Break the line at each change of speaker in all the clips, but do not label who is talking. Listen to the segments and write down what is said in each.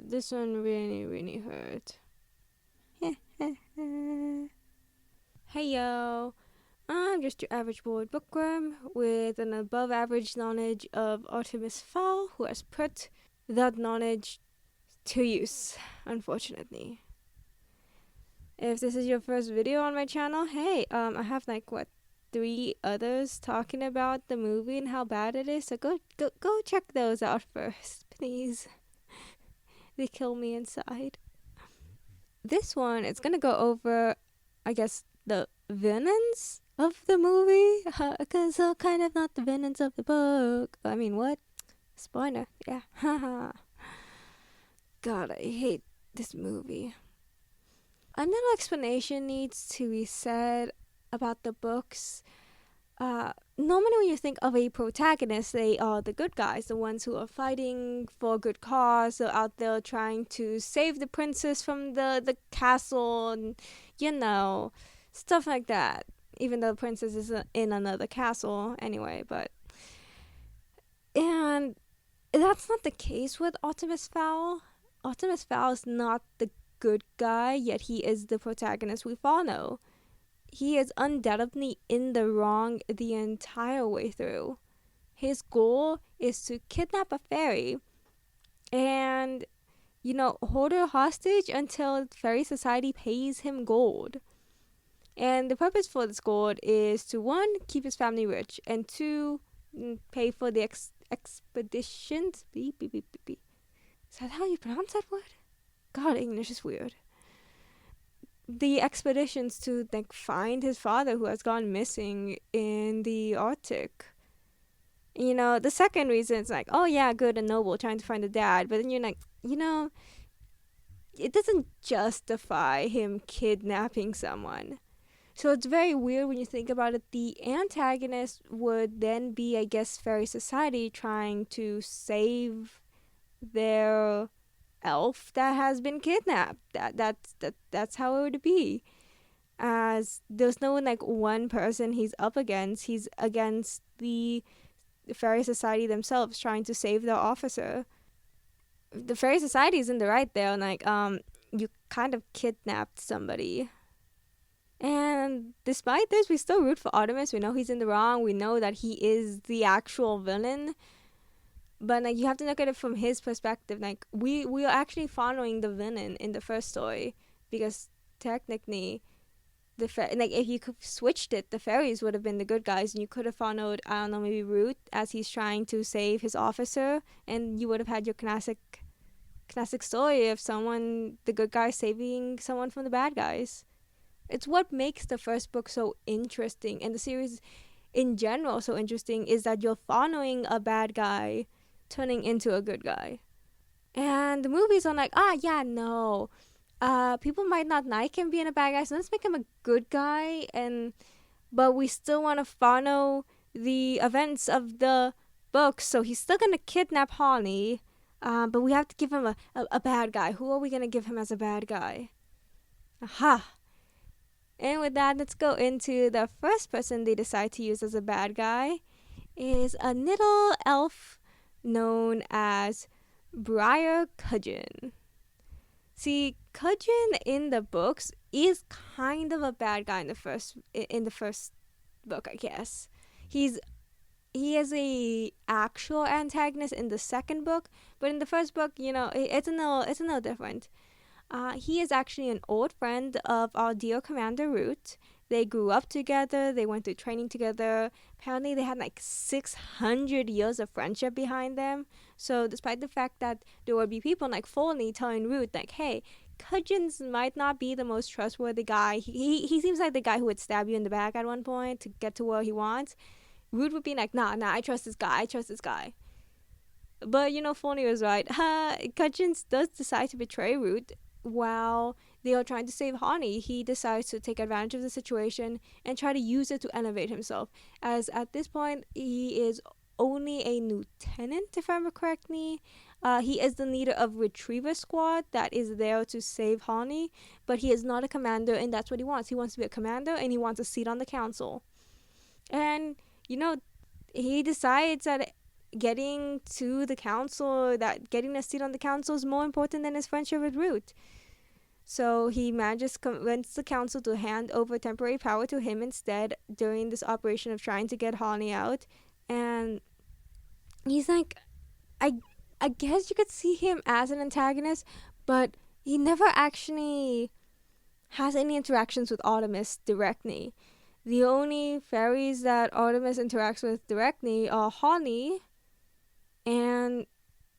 this one really hurt. Hey yo, I'm just your average bored bookworm with an above average knowledge of Artemis Fowl who has put that knowledge to use, unfortunately. If this is your first video on my channel, hey, I have like 3 others talking about the movie and how bad it is, so go check those out first, please. They kill me inside. This one, it's gonna go over, I guess, the villains of the movie, because they're kind of not the villains of the book. I mean, what? Spoiler, yeah. Haha. God, I hate this movie. A little explanation needs to be said about the books. Normally when you think of a protagonist, they are the good guys, the ones who are fighting for a good cause. They're out there trying to save the princess from the castle and, stuff like that. Even though the princess is in another castle anyway, and that's not the case with Artemis Fowl. Artemis Fowl is not the good guy, yet he is the protagonist we follow. He is undoubtedly in the wrong the entire way through. His goal is to kidnap a fairy and, hold her hostage until Fairy Society pays him gold. And the purpose for this gold is to, 1, keep his family rich, and 2, pay for the expeditions. Beep, beep, beep, beep, beep. Is that how you pronounce that word? God, English is weird. The expeditions to find his father who has gone missing in the Arctic. The second reason is oh yeah, good and noble, trying to find the dad, but then you're it doesn't justify him kidnapping someone. So it's very weird when you think about it. The antagonist would then be, I guess, Fairy Society trying to save their elf that has been kidnapped. That's how it would be. As there's no one person he's up against. He's against the Fairy Society themselves trying to save their officer. The Fairy Society is in the right there, and you kind of kidnapped somebody. And despite this, we still root for Artemis. We know he's in the wrong. We know that he is the actual villain. But you have to look at it from his perspective. We are actually following the villain in the first story, because technically, if you could switched it, the fairies would have been the good guys, and you could have followed, I don't know, maybe Root as he's trying to save his officer, and you would have had your classic story of the good guys saving someone from the bad guys. It's what makes the first book so interesting, and the series in general so interesting, is that you're following a bad guy turning into a good guy. And the movies are no, people might not like him being a bad guy, so let's make him a good guy, but we still want to follow the events of the book, so he's still gonna kidnap Holly, but we have to give him a bad guy. Who are we gonna give him as a bad guy? Aha! And with that, let's go into the first person they decide to use as a bad guy. Is a little elf known as Briar Cudgeon. See, Cudgeon in the books is kind of a bad guy in the first book, I guess. He is a actual antagonist in the second book, but in the first book, it's a little different. He is actually an old friend of our dear Commander Root. They grew up together. They went through training together. Apparently, they had 600 years of friendship behind them. So, despite the fact that there would be people like Foley telling Root, hey, Cudgeons might not be the most trustworthy guy. He seems like the guy who would stab you in the back at one point to get to where he wants. Root would be nah, I trust this guy. But, Foley was right. Cudgeons does decide to betray Root. While they are trying to save Honey, he decides to take advantage of the situation and try to use it to elevate himself. As at this point, he is only a lieutenant, if I remember correctly. He is the leader of Retriever Squad that is there to save Honey, but he is not a commander, and that's what he wants. He wants to be a commander, and he wants a seat on the council. And, he decides that getting to the council, that getting a seat on the council is more important than his friendship with Root. So he manages to convince the council to hand over temporary power to him instead during this operation of trying to get Holly out. And he's like, I I guess you could see him as an antagonist, but he never actually has any interactions with Artemis directly. The only fairies that Artemis interacts with directly are Holly and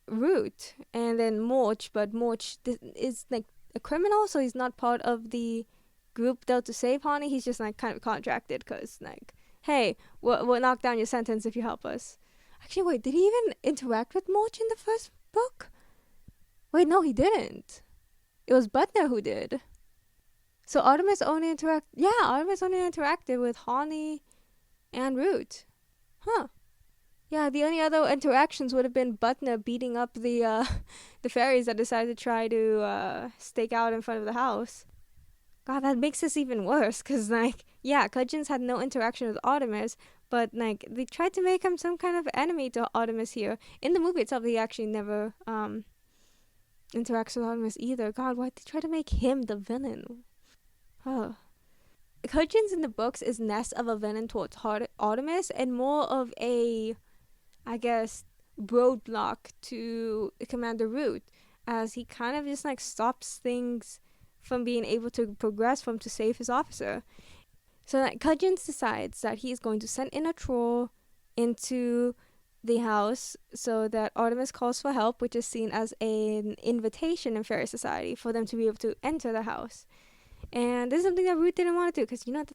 Root, and then Morch, but Morch is like a criminal, so he's not part of the group though to save Holly. He's just like kind of contracted because like, hey, we'll knock down your sentence if you help us. Actually, wait, did he even interact with Morch in the first book? Wait, no, he didn't. It was Butner who did. So Artemis only interacted with Holly and Root. Huh. Yeah, the only other interactions would have been Butner beating up the the fairies that decided to try to stake out in front of the house. God, that makes this even worse, because, like, yeah, Cudgeon's had no interaction with Artemis, but, like, they tried to make him some kind of enemy to Artemis here. In the movie itself, he actually never interacts with Artemis either. God, why'd they try to make him the villain? Oh. Cudgeon's in the books is less of a villain towards Artemis and more of a, I guess, roadblock to Commander Root, as he kind of just, like, stops things from being able to progress from to save his officer. So that Cudgeon decides that he's going to send in a troll into the house so that Artemis calls for help, which is seen as an invitation in Fairy Society for them to be able to enter the house. And this is something that Root didn't want to do because, you know, that's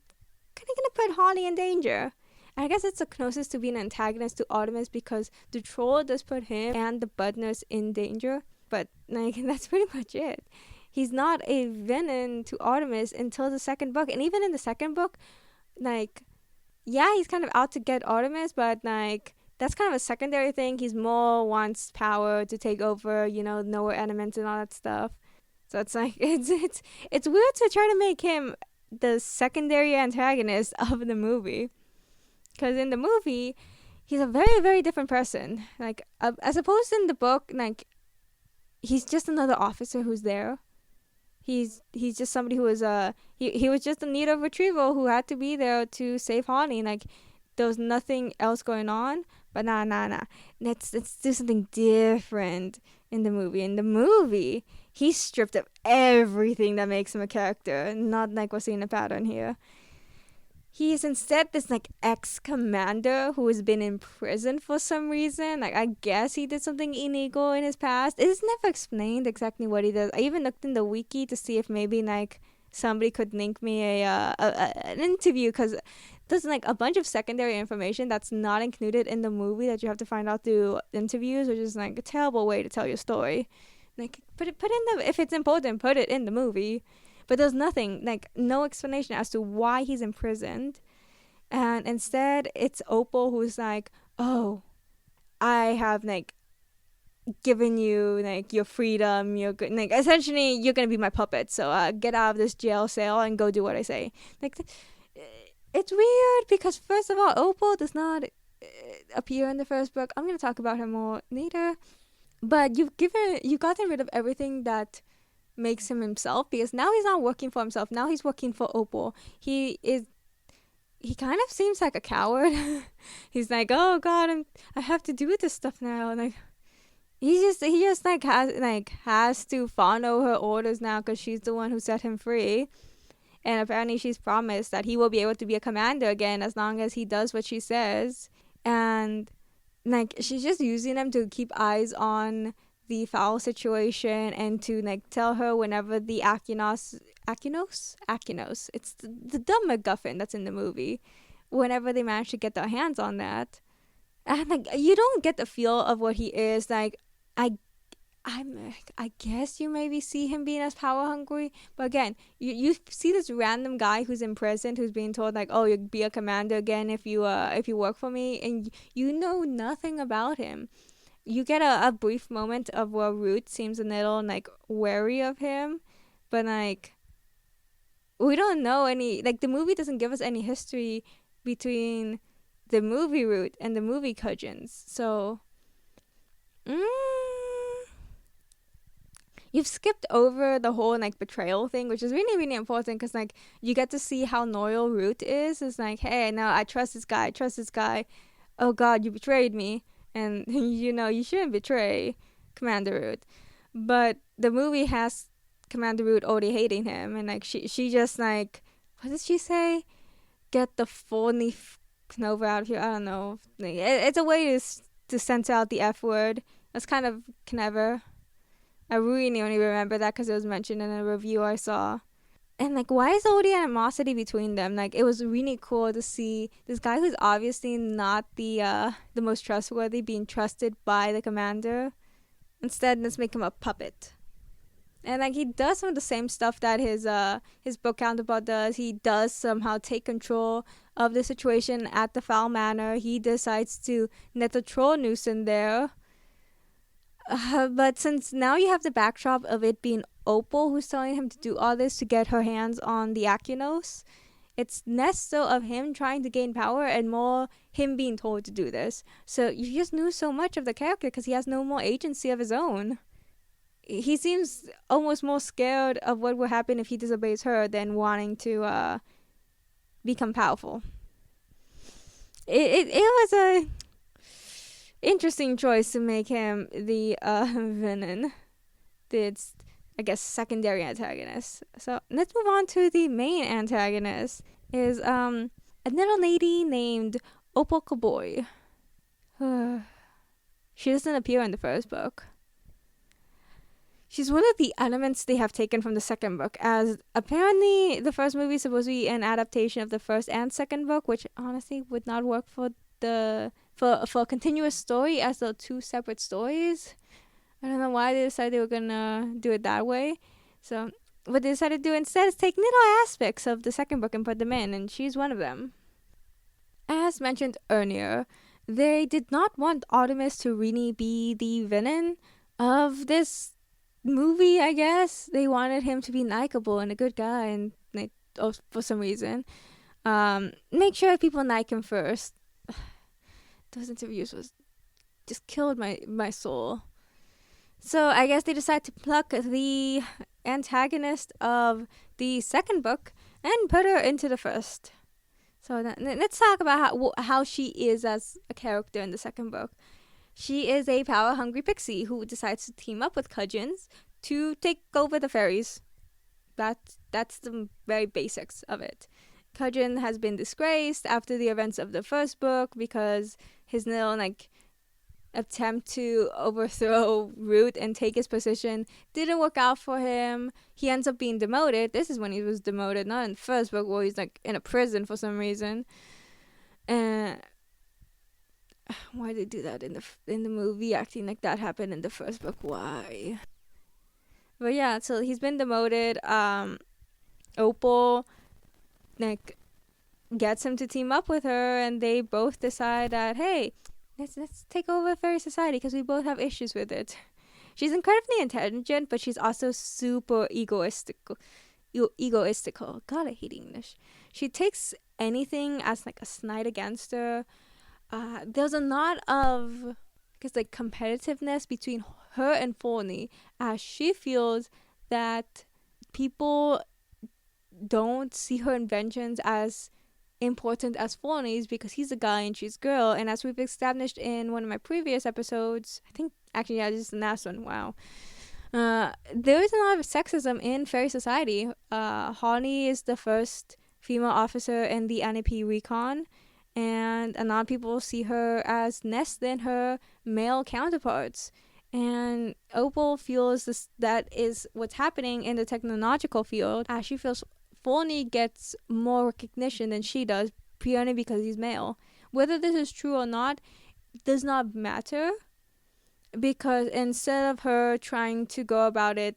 kind of going to put Holly in danger. And I guess it's the closest to being an antagonist to Artemis because the troll does put him and the Budners in danger. But, like, that's pretty much it. He's not a villain to Artemis until the second book. And even in the second book, like, yeah, he's kind of out to get Artemis, but, like, that's kind of a secondary thing. He's more wants power to take over, you know, lower elements and all that stuff. So it's like, it's weird to try to make him the secondary antagonist of the movie. Because in the movie, he's a very, very different person. Like, as opposed to in the book, like, he's just another officer who's there. He's just somebody who was he was just in need of retrieval who had to be there to save Holly. Like, there was nothing else going on. But nah. Let's do something different in the movie. In the movie, he's stripped of everything that makes him a character. Not like we're seeing a pattern here. He is instead this, like, ex-commander who has been in prison for some reason. Like, I guess he did something illegal in his past. It is never explained exactly what he does. I even looked in the wiki to see if maybe, like, somebody could link me an interview, because there's, like, a bunch of secondary information that's not included in the movie that you have to find out through interviews, which is, like, a terrible way to tell your story. Like, put in the, if it's important, put it in the movie. But there's nothing, like, no explanation as to why he's imprisoned. And instead, it's Opal who's like, oh, I have, like, given you, like, your freedom. You're good. Like, essentially, you're going to be my puppet. So get out of this jail cell and go do what I say. Like, it's weird because, first of all, Opal does not appear in the first book. I'm going to talk about her more later. But you've gotten rid of everything that makes him himself, because now he's not working for himself. Now he's working for Opal. He kind of seems like a coward. He's like, oh God, I have to do this stuff now. And like, he just has to follow her orders now because she's the one who set him free. And apparently she's promised that he will be able to be a commander again as long as he does what she says. And, like, she's just using them to keep eyes on the Fowl situation and to, like, tell her whenever the Akinos, it's the dumb MacGuffin that's in the movie, whenever they manage to get their hands on that. And, like, you don't get the feel of what he is. Like, I guess you maybe see him being as power hungry, but again, you see this random guy who's in prison who's being told, like, oh, you'll be a commander again if you work for me, and you know nothing about him. You get a brief moment of where Root seems a little, like, wary of him, but, like, we don't know any, like, the movie doesn't give us any history between the movie Root and the movie Cudgeons. So Mm, you've skipped over the whole like betrayal thing, which is really really important because like you get to see how loyal Root is. It's like, hey, now I trust this guy. I trust this guy. Oh God, you betrayed me, and you shouldn't betray Commander Root. But the movie has Commander Root already hating him, and like she just like, what did she say? Get the phony Knova out of here. I don't know. It's a way to censor out the F word. That's kind of clever. I really only remember that because it was mentioned in a review I saw. And like, why is all the animosity between them? Like, it was really cool to see this guy who's obviously not the most trustworthy being trusted by the commander. Instead, let's make him a puppet. And like, he does some of the same stuff that his book counterpart does. He does somehow take control of the situation at the Fowl Manor. He decides to net a troll noose in there. But since now you have the backdrop of it being Opal who's telling him to do all this to get her hands on the Acunos, it's less so of him trying to gain power and more him being told to do this. So you just knew so much of the character because he has no more agency of his own. He seems almost more scared of what will happen if he disobeys her than wanting to become powerful. It was a interesting choice to make him the villain. It's, I guess, secondary antagonist. So let's move on to the main antagonist. Is a little lady named Opal Koboi. She doesn't appear in the first book. She's one of the elements they have taken from the second book, as apparently the first movie is supposed to be an adaptation of the first and second book, which honestly would not work for a continuous story as though two separate stories. I don't know why they decided they were gonna do it that way. So what they decided to do instead is take little aspects of the second book and put them in, and she's one of them. As mentioned earlier, they did not want Artemis to really be the villain of this movie, I guess. They wanted him to be likable and a good guy, and like, for some reason, make sure people like him first. Those interviews was just killed my soul. So I guess they decided to pluck the antagonist of the second book and put her into the first. So let's talk about how she is as a character in the second book. She is a power-hungry pixie who decides to team up with Cudgeons to take over the fairies. That's the very basics of it. Cudgeon has been disgraced after the events of the first book because his little attempt to overthrow Root and take his position didn't work out for him. He ends up being demoted. This is when he was demoted, not in the first book where he's in a prison for some reason. And why did they do that in the movie, acting like that happened in the first book? Why? But yeah, so he's been demoted. Opal gets him to team up with her, and they both decide that, hey, let's take over Fairy Society because we both have issues with it. She's incredibly intelligent, but she's also super egoistical. God, I hate English. She takes anything as a slight against her. There's a lot of competitiveness between her and Forney, as she feels that people don't see her inventions as important as Forney's because he's a guy and she's a girl. And as we've established in one of my previous episodes, I think actually this is the last one. Wow. There is a lot of sexism in Fairy Society. Holly is the first female officer in the NAP recon, and a lot of people see her as less than her male counterparts. And Opal feels that is what's happening in the technological field, as she feels Forney gets more recognition than she does, purely because he's male. Whether this is true or not does not matter, because instead of her trying to go about it,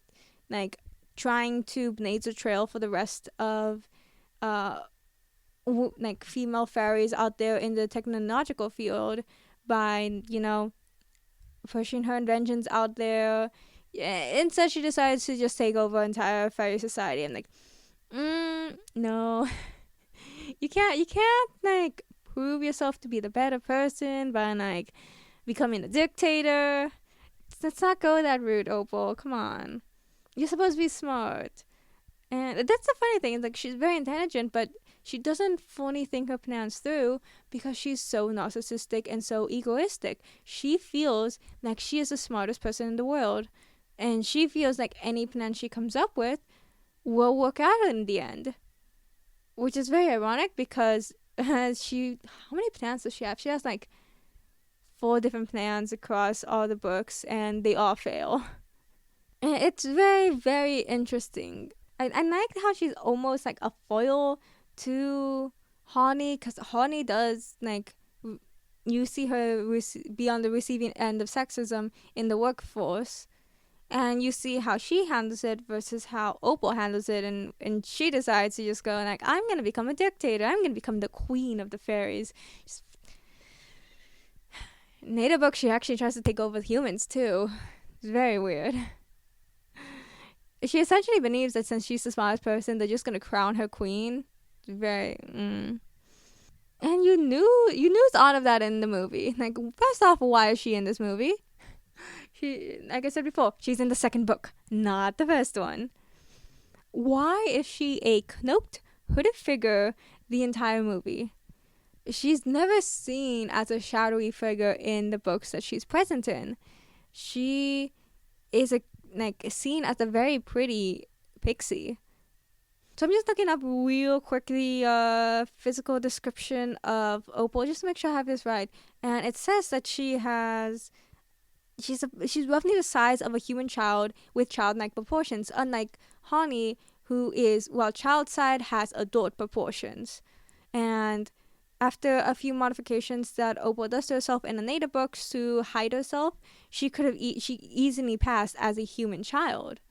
trying to blaze a trail for the rest of female fairies out there in the technological field by, pushing her inventions out there, instead she decides to just take over entire fairy society. I'm like, no. you can't prove yourself to be the better person by becoming a dictator. Let's not go that route, Opal. Come on. You're supposed to be smart. And that's the funny thing. Is like she's very intelligent, but she doesn't fully think her plans through because she's so narcissistic and so egoistic. She feels like she is the smartest person in the world, and she feels like any plan she comes up with will work out in the end, which is very ironic because how many plans does she have? She has like 4 different plans across all the books, and they all fail. And it's very, very interesting. I like how she's almost like a foil to Honey, because Honey does like you see her be on the receiving end of sexism in the workforce, and you see how she handles it versus how Opal handles it, and she decides to just go like, I'm gonna become a dictator. I'm gonna become the queen of the fairies. In later book, she actually tries to take over humans too. It's very weird. She essentially believes that since she's the smartest person, they're just gonna crown her queen. Very. And you knew all of that in the movie. Like, first off, why is she in this movie? She, like I said before, she's in the second book, not the first one. Why is she a cloaked, hooded figure the entire movie? She's never seen as a shadowy figure in the books that she's present in. She is seen as a very pretty pixie. So I'm just looking up real quickly physical description of Opal just to make sure I have this right. And it says that she's roughly the size of a human child with childlike proportions, unlike Honey, who is, well, child side has adult proportions. And after a few modifications that Opal does to herself in the later books to hide herself, she easily passed as a human child.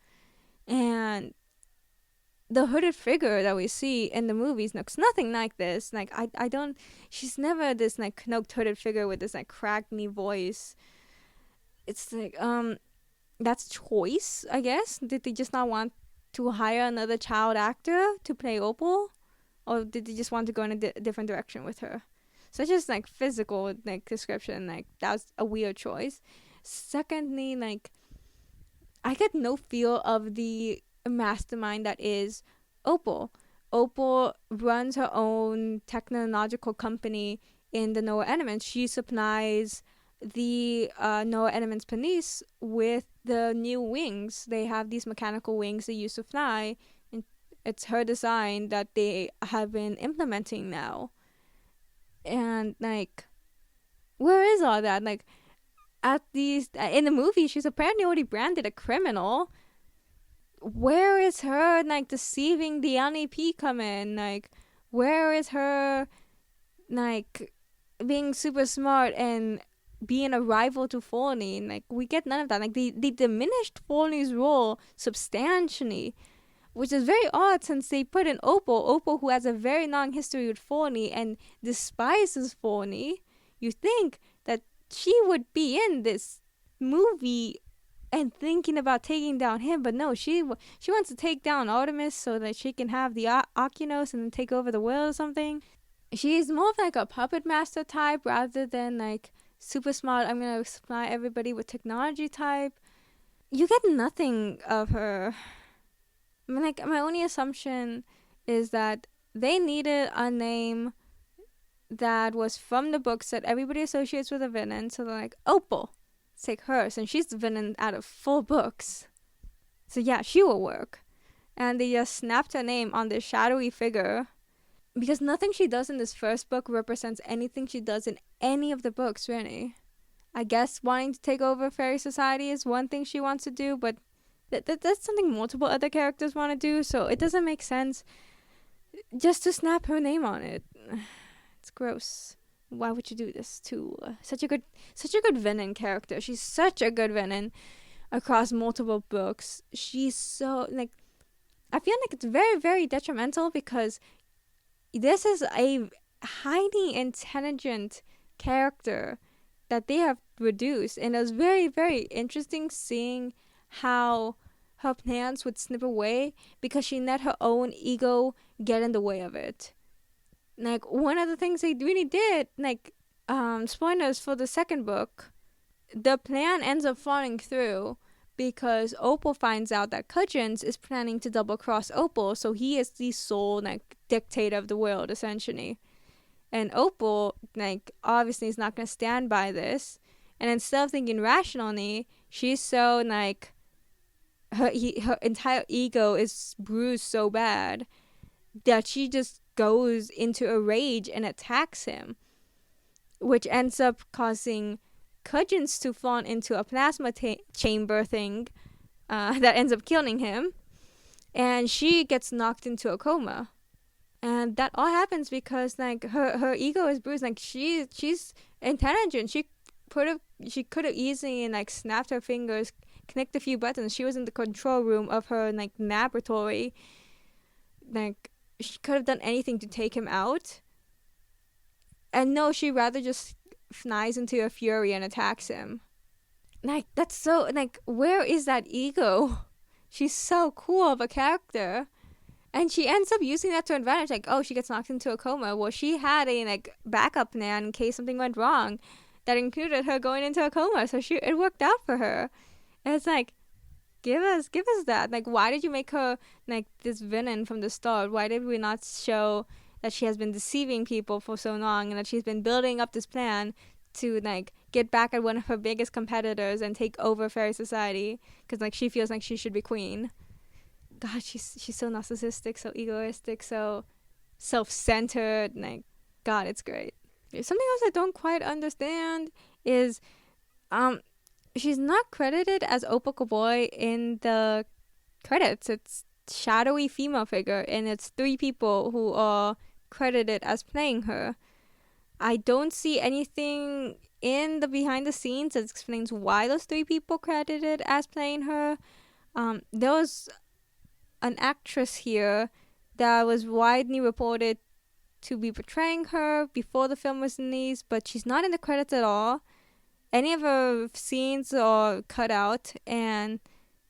And the hooded figure that we see in the movies looks nothing like this. Like, I don't, she's never this like cloaked hooded figure with this like crackly voice. It's like, that's choice, I guess. Did they just not want to hire another child actor to play Opal? Or did they just want to go in a different direction with her? So it's just like physical like description, like that was a weird choice. Secondly, like I get no feel of the mastermind that is Opal. Opal runs her own technological company in the Noah Elements. She supplies the Noah Elements police with the new wings. They have these mechanical wings they used to fly. It's her design that they have been implementing now. And like, where is all that? Like, at these in the movie, she's apparently already branded a criminal. Where is her like deceiving the NEP come in? Like, where is her like being super smart and being a rival to Foley? Like, we get none of that. Like, they diminished Foley's role substantially, which is very odd since they put in Opal, who has a very long history with Foley and despises Foley. You think that she would be in this movie and thinking about taking down him, but no, she wants to take down Artemis so that she can have the Oculos and take over the world or something. She's more of like a puppet master type rather than like super smart, I'm gonna supply everybody with technology type. You get nothing of her. Like, my only assumption is that they needed a name that was from the books that everybody associates with a villain. So they're like, Opal, let's take her, since she's the villain out of 4 books. So yeah, she will work. And they just snapped her name on this shadowy figure. Because nothing she does in this first book represents anything she does in any of the books, really. I guess wanting to take over Fairy Society is one thing she wants to do, but that's something multiple other characters want to do, so it doesn't make sense just to snap her name on it. It's gross. Why would you do this to such a good villain character? She's such a good villain across multiple books. She's so like, I feel like it's very, very detrimental because this is a highly intelligent character that they have reduced, and it was very, very interesting seeing how her plans would slip away because she let her own ego get in the way of it. Like, one of the things they really did, like, spoilers for the second book, the plan ends up falling through because Opal finds out that Cudgeon is planning to double cross Opal, so he is the sole like dictator of the world essentially. And Opal like obviously is not gonna stand by this. And instead of thinking rationally, she's so like her entire ego is bruised so bad that she just goes into a rage and attacks him, which ends up causing Cudgeons to fall into a plasma chamber thing that ends up killing him, and she gets knocked into a coma. And that all happens because like her ego is bruised. Like she's intelligent. She could have easily like snapped her fingers, clicked a few buttons. She was in the control room of her like laboratory. Like she could have done anything to take him out. And no, she rather just flies into a fury and attacks him. Like that's so like where is that ego? She's so cool of a character. And she ends up using that to her advantage. Like, oh, she gets knocked into a coma. Well, she had a like backup plan in case something went wrong, that included her going into a coma. So it worked out for her. And it's like, give us that. Like, why did you make her like this villain from the start? Why did we not show that she has been deceiving people for so long and that she's been building up this plan to like get back at one of her biggest competitors and take over fairy society? Because like she feels like she should be queen. God, she's so narcissistic, so egoistic, so self-centered. Like, God, it's great. Something else I don't quite understand is, she's not credited as Opal Koboi in the credits. It's shadowy female figure, and it's 3 people who are credited as playing her. I don't see anything in the behind the scenes that explains why those 3 people credited as playing her. There was an actress here that was widely reported to be portraying her before the film was released, but she's not in the credits at all. Any of her scenes are cut out, and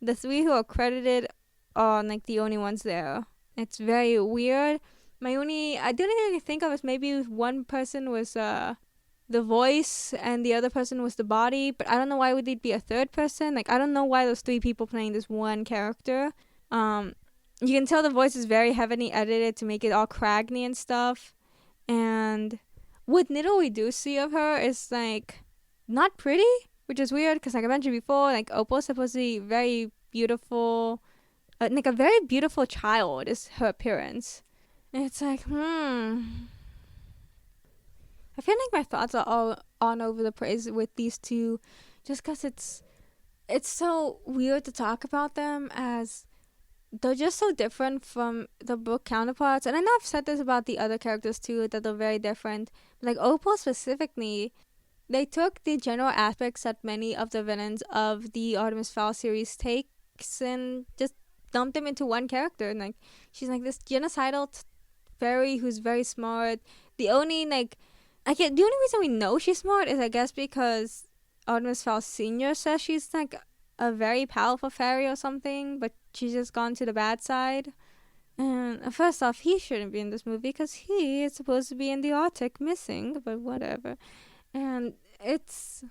the 3 who are credited are like the only ones there. It's very weird. I didn't really think of it. Maybe one person was the voice and the other person was the body, but I don't know why would it be a third person. Like, I don't know why those 3 people playing this one character. You can tell the voice is very heavily edited to make it all craggy and stuff. And what little we do see of her is like not pretty, which is weird because like I mentioned before, like Opal's supposed to be very beautiful, like a very beautiful child is her appearance. And it's like, I feel like my thoughts are all on over the place with these 2, just because it's so weird to talk about them as they're just so different from the book counterparts. And I know I've said this about the other characters too, that they're very different. Like Opal specifically, they took the general aspects that many of the villains of the Artemis Fowl series takes and just dumped them into one character. And like she's like this genocidal fairy who's very smart. The only reason we know she's smart is I guess because Artemis Fowl Senior says she's like a very powerful fairy or something, but she's just gone to the bad side. And first off, he shouldn't be in this movie because he is supposed to be in the Arctic missing, but whatever. And it's,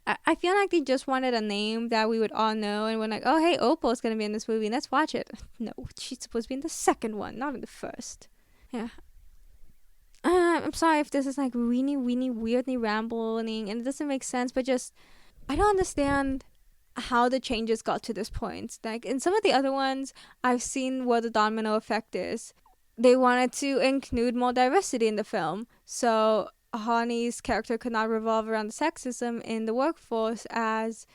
I feel like they just wanted a name that we would all know, and we're like, oh hey, Opal's gonna be in this movie, let's watch it. No, she's supposed to be in the second one, not in the first. Yeah. I'm sorry if this is like really weirdly rambling and it doesn't make sense, but just I don't understand how the changes got to this point. Like in some of the other ones, I've seen what the domino effect is. They wanted to include more diversity in the film, so Honey's character could not revolve around the sexism in the workforce, as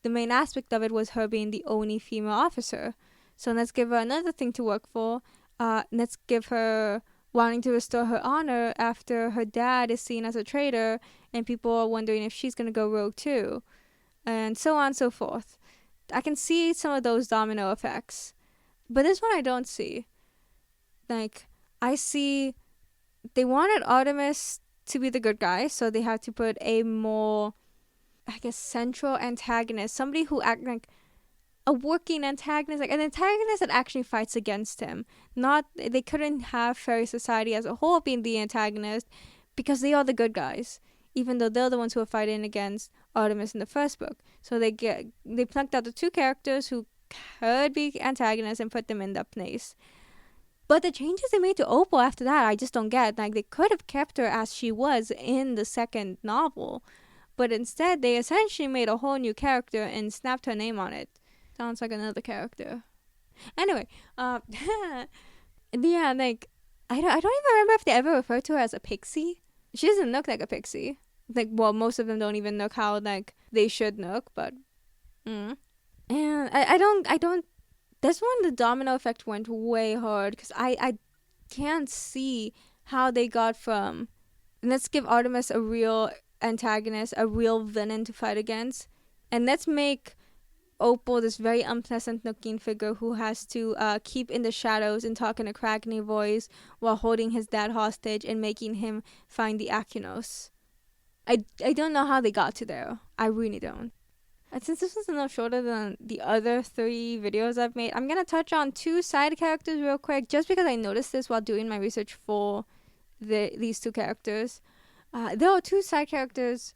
the main aspect of it was her being the only female officer. So let's give her another thing to work for. Let's give her wanting to restore her honor after her dad is seen as a traitor and people are wondering if she's going to go rogue too. And so on and so forth. I can see some of those domino effects. But this one I don't see. Like, I see they wanted Artemis to be the good guy, so they had to put a more, I guess, central antagonist. Somebody who act like a working antagonist, like an antagonist that actually fights against him. Not, they couldn't have fairy society as a whole being the antagonist because they are the good guys, even though they're the ones who are fighting against Artemis in the first book. So they plucked out the two characters who could be antagonists and put them in that place. But the changes they made to Opal after that, I just don't get. Like, they could have kept her as she was in the second novel, but instead they essentially made a whole new character and snapped her name on it. Sounds like another character. Anyway, yeah, like, I don't even remember if they ever referred to her as a pixie. She doesn't look like a pixie. Like, well, most of them don't even look how, like, they should look, but and I don't this one, the domino effect went way hard, because I can't see how they got from, let's give Artemis a real antagonist, a real villain to fight against, and let's make Opal this very unpleasant looking figure who has to keep in the shadows and talk in a crackly voice while holding his dad hostage and making him find the Acunos. I don't know how they got to there. I really don't. And since this was a little shorter than the other 3 videos I've made, I'm going to touch on 2 side characters real quick, just because I noticed this while doing my research for these 2 characters. There are 2 side characters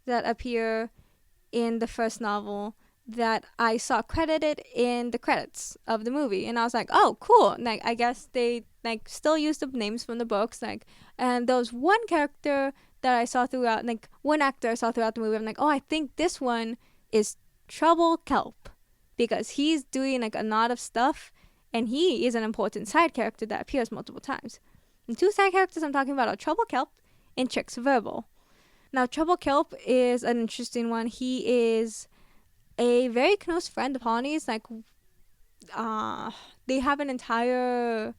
that appear in the first novel that I saw credited in the credits of the movie, and I was like, oh, cool. Like, I guess they like still use the names from the books, like, and there was one character that I saw throughout, like, one actor I saw throughout the movie. I'm like, oh, I think this one is Trouble Kelp, because he's doing like a lot of stuff, and he is an important side character that appears multiple times. The 2 side characters I'm talking about are Trouble Kelp and Chicks Verbal. Now, Trouble Kelp is an interesting one. He is a very close friend of Honey's. Like, they have an entire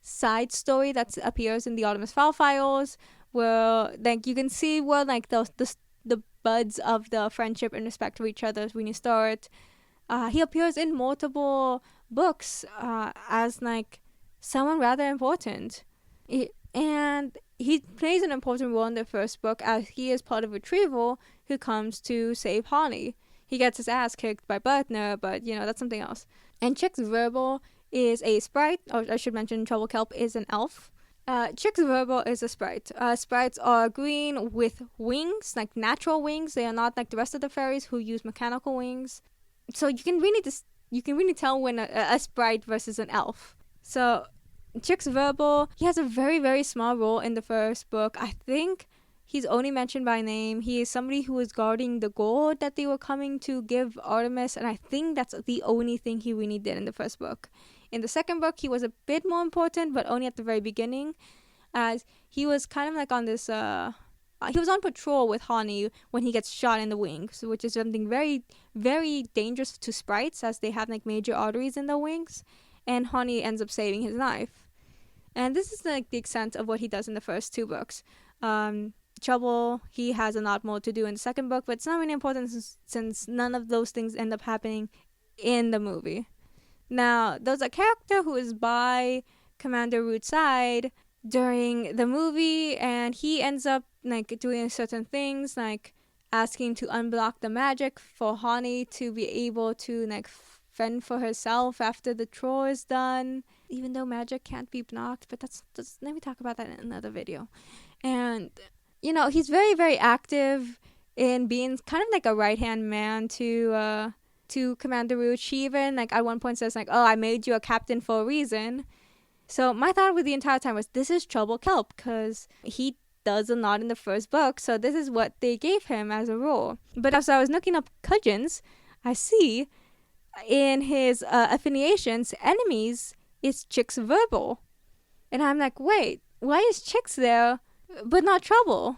side story that appears in the Artemis Fowl files, where, like, you can see where, like, the buds of the friendship and respect for each other when you start. He appears in multiple books as, like, someone rather important. And he plays an important role in the first book, as he is part of Retrieval who comes to save Honey. He gets his ass kicked by Butner, but, you know, that's something else. And Chicks Verbal is a sprite, or I should mention Trouble Kelp is an elf. Chicks Verbal is a sprite. Sprites are green with wings, like natural wings. They are not like the rest of the fairies who use mechanical wings. So you can really tell when a sprite versus an elf. So Chicks Verbal, he has a very, very small role in the first book. I think he's only mentioned by name. He is somebody who is guarding the gold that they were coming to give Artemis, and I think that's the only thing he really did in the first book. In the second book, he was a bit more important, but only at the very beginning, as he was kind of like on this, he was on patrol with Honey when he gets shot in the wings, which is something very, very dangerous to sprites, as they have like major arteries in their wings, and Honey ends up saving his life. And this is like the extent of what he does in the first 2 books. Trouble, he has a lot more to do in the second book, but it's not really important since none of those things end up happening in the movie. Now, there's a character who is by Commander Root's side during the movie, and he ends up like doing certain things, like asking to unblock the magic for Honey to be able to like fend for herself after the chore is done, even though magic can't be blocked. But that's let me talk about that in another video. And you know, he's very, very active in being kind of like a right-hand man to Commander Root. She even, like, at one point says, like, oh, I made you a captain for a reason. So my thought with the entire time was, this is Trouble Kelp, because he does a lot in the first book, so this is what they gave him as a role. But as I was looking up Cudgeons, I see in his affiliations, enemies is Chicks Verbal. And I'm like, wait, why is Chicks there but not Trouble?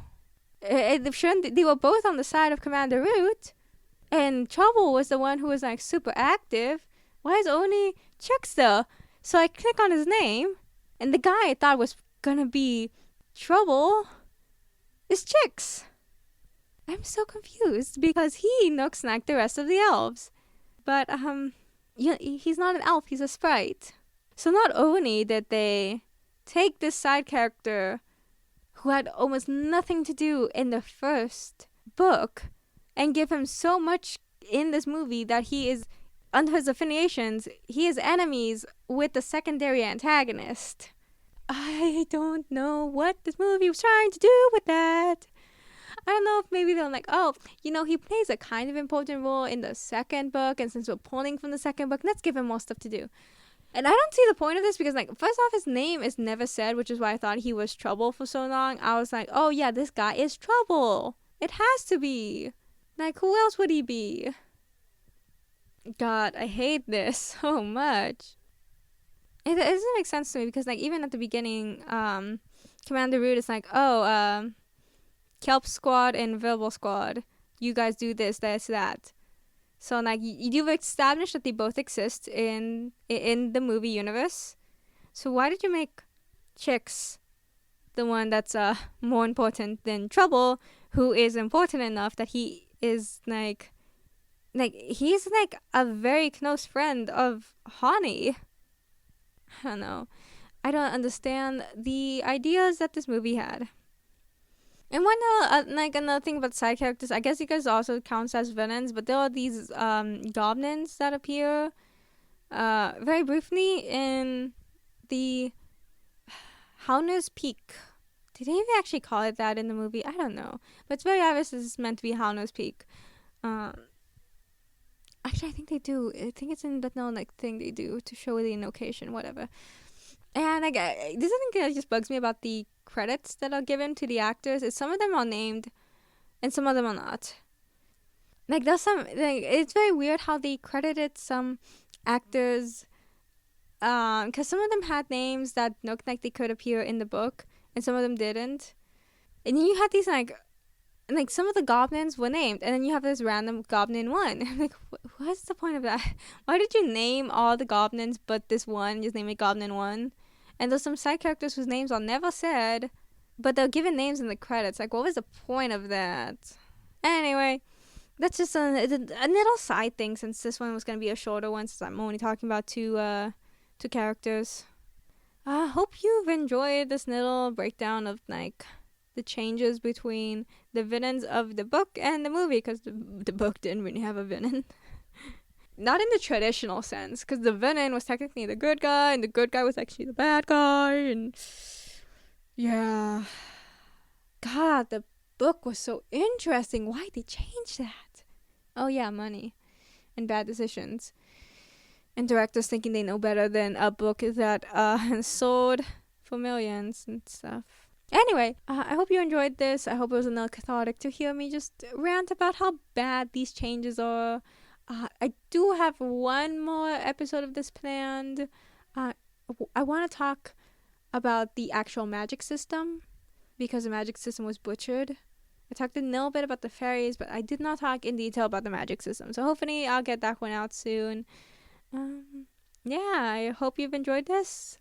They were both on the side of Commander Root, and Trouble was the one who was like super active. Why is only Chicks there? So I click on his name, and the guy I thought was gonna be Trouble is Chicks. I'm so confused because he looks like the rest of the elves, but yeah, he's not an elf. He's a sprite. So not only did they take this side character who had almost nothing to do in the first book and give him so much in this movie that he is, under his affiliations, he is enemies with the secondary antagonist. I don't know what this movie was trying to do with that. I don't know if maybe they're like, oh, he plays a kind of important role in the second book, and since we're pulling from the second book, let's give him more stuff to do. And I don't see the point of this because, like, first off, his name is never said, which is why I thought he was Trouble for so long. I was like, oh yeah, this guy is Trouble. It has to be. Like, who else would he be? God, I hate this so much. It doesn't make sense to me because, like, even at the beginning, Commander Root is like, oh, Kelp Squad and Verbal Squad, you guys do this, that. So, like, you've established that they both exist in the movie universe. So why did you make Chicks the one that's more important than Trouble, who is important enough that he is, like he's, like, a very close friend of Honey? I don't know. I don't understand the ideas that this movie had. And one another thing about side characters, I guess you guys also counts as villains, but there are these goblins that appear very briefly in the Howner's Peak. Did they even actually call it that in the movie? I don't know. But it's very obvious it's meant to be Howner's Peak. Actually, I think they do. I think it's in that thing they do to show the location, whatever. And this is something that just bugs me about the credits that are given to the actors. Is some of them are named, and some of them are not. Like, there's some. Like, it's very weird how they credited some actors, because some of them had names that looked like they could appear in the book, and some of them didn't. And then you had these like some of the goblins were named, and then you have this random goblin one. I'm like, what's the point of that? Why did you name all the goblins but this one? Just name it Goblin 1. And there's some side characters whose names are never said, but they're given names in the credits. Like, what was the point of that? Anyway, that's just a little side thing, since this one was going to be a shorter one, since I'm only talking about two characters. I hope you've enjoyed this little breakdown of, like, the changes between the villains of the book and the movie, because the book didn't really have a villain. Not in the traditional sense, because the villain was technically the good guy, and the good guy was actually the bad guy, and yeah. God, the book was so interesting. Why'd they change that? Oh yeah, money and bad decisions. And directors thinking they know better than a book that sold for millions and stuff. Anyway, I hope you enjoyed this. I hope it was a little cathartic to hear me just rant about how bad these changes are. I do have one more episode of this planned. I want to talk about the actual magic system, because the magic system was butchered. I talked a little bit about the fairies, but I did not talk in detail about the magic system. So hopefully I'll get that one out soon. Yeah, I hope you've enjoyed this.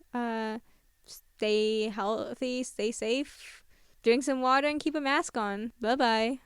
Stay healthy, stay safe, drink some water, and keep a mask on. Bye-bye.